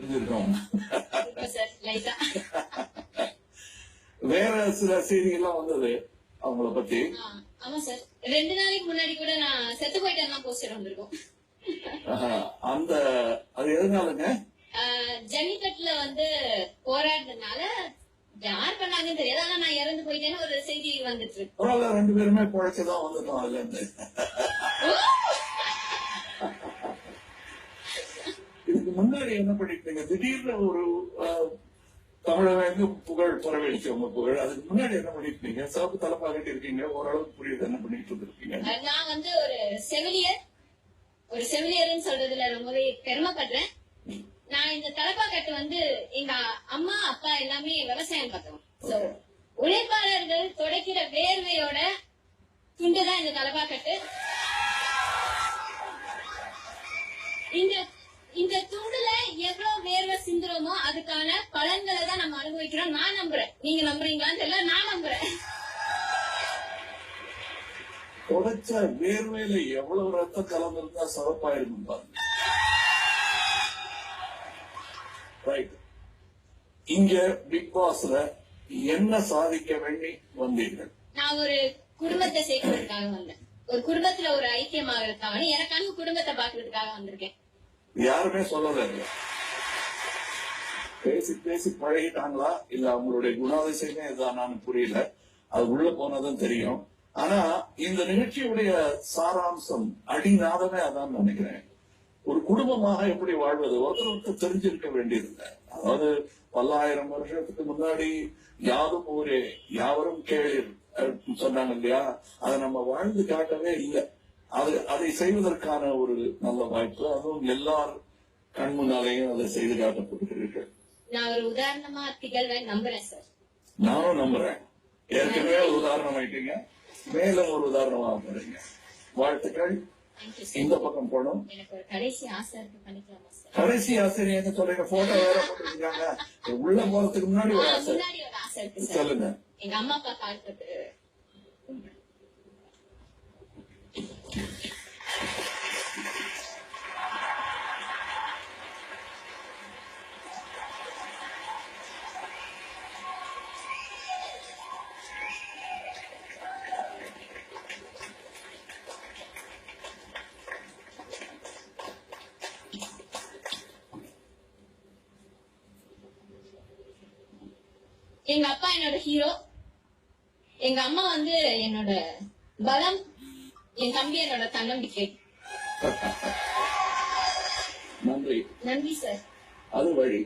தெரிஞ்சிருக்கோம். சார் லைட்டா வேற சில செய்திகள்லாம் வந்தது அவங்கள பத்தி. ஆமா சார் 2 நாளைக்கு முன்னாடி கூட நான் செத்து போயிட்டேன்னா போஸ்டர் வந்திருக்கும். அந்த அது எதனாலங்க? ஜல்லிக்கட்டுல வந்து போராடுறதுனால யார் பண்ணாங்கன்னு தெரியாது. ஆனா நான் இறந்து போயிட்டேன்னு ஒரு செய்தி வந்துட்டு இருக்கு. பரவாயில்ல, 2 பேருமே குழைச்சுதான் வந்துட்டோம் அதுல இருந்து. இதுக்கு முன்னாடி என்ன பண்ணிட்டீங்க? திடீர்னு ஒரு தமிழக புகழ் பரவடிச்சு உங்க புகழ். அதுக்கு முன்னாடி என்ன பண்ணிருக்கீங்க? சிறப்பு தலைப்பாகிட்டு இருக்கீங்க, ஓரளவுக்கு புரியுது என்ன பண்ணிட்டு இருந்திருக்கீங்க. நான் வந்து ஒரு செவிலியர்னு சொல்றதுல ரொம்பவே பெருமைப்படுறேன். நான் இந்த தலப்பாக்கட்டு வந்து எங்க அம்மா அப்பா எல்லாமே விவசாயம் பார்த்தோம். உழைப்பாளர்கள் துடைக்கிற வேர்வையோட துண்டுதான் இந்த தலப்பாக்கட்டு. இந்த துண்டுல எவ்வளவு வேர்வை சிந்துறோமோ அதுக்கான பலன்களை தான் நம்ம அனுபவிக்கிறோம். நான் நம்புறேன். நீங்க நம்புறீங்களான்னு தெரியல, நான் நம்புறேன். தொடச்ச வேர்வையில எவ்வளவு ரத்தம் கலந்துருந்தா சிறப்பாயிருக்கும் பாருங்க. ரைட். இங்க பிக் பாஸ்ல என்ன சாதிக்க வேண்டி வந்தீர்கள்? நான் ஒரு குடும்பத்தை சேர்க்கறதுக்காக வந்தேன். ஒரு குடும்பத்துல ஒரு ஐக்கியமாகறதுக்காக, எனக்கான குடும்பத்தை பாக்குறதுக்காக வந்திருக்கேன். யாருமே சொல்லல. பேசி பேசி பழகிட்டாங்களா இல்ல அவங்களுடைய குணாதிசயமே இதுதான் புரியல. அது உள்ள போனதும் தெரியும். ஆனா இந்த நிகழ்ச்சியுடைய சாராம்சம் அடிநாதமே அதான் நினைக்கிறேன். ஒரு குடும்பமாக எப்படி வாழ்வது ஒருத்தருக்கு தெரிஞ்சிருக்க வேண்டியதில்லை. அதாவது பல்லாயிரம் வருஷத்துக்கு முன்னாடி யாரும் ஊரே யாவரும் கேளீர் சொன்னாங்க இல்லையா? அதை நம்ம வாழ்ந்து காட்டவே இல்லை. அதை செய்வதற்கான ஒரு நல்ல வாய்ப்பு. அதுவும் எல்லார் கண் முன்னாலேயும் அதை செய்து காட்டப்படுகிறீர்கள். நான் ஒரு உதாரணமா திகழ்வேன் நம்புறேன் சார். நானும் நம்புறேன். ஏற்கனவே ஒரு உதாரணம் ஆயிட்டீங்க, மேலும் ஒரு உதாரணமா போறீங்க. வாழ்த்துக்கள். இந்த பக்கம் போனோம். எனக்கு ஒரு கடைசி ஆசை இருக்கு, பண்ணிக்கலாமா சார்? கடைசி ஆசை என்ன சொல்றீங்க? போட்டோ வேற போட்டுருக்காங்க. உள்ள போறதுக்கு முன்னாடி ஒரு ஆசை இருக்கு. சொல்லுங்க. எங்க அம்மா அப்பா காலத்து எங்க அப்பா என்னோட ஹீரோ, எங்க அம்மா வந்து என்னோட பலம், என் தம்பி என்னோட தன்னம்பிக்கை. நன்றி. நன்றி சார். அது வழி.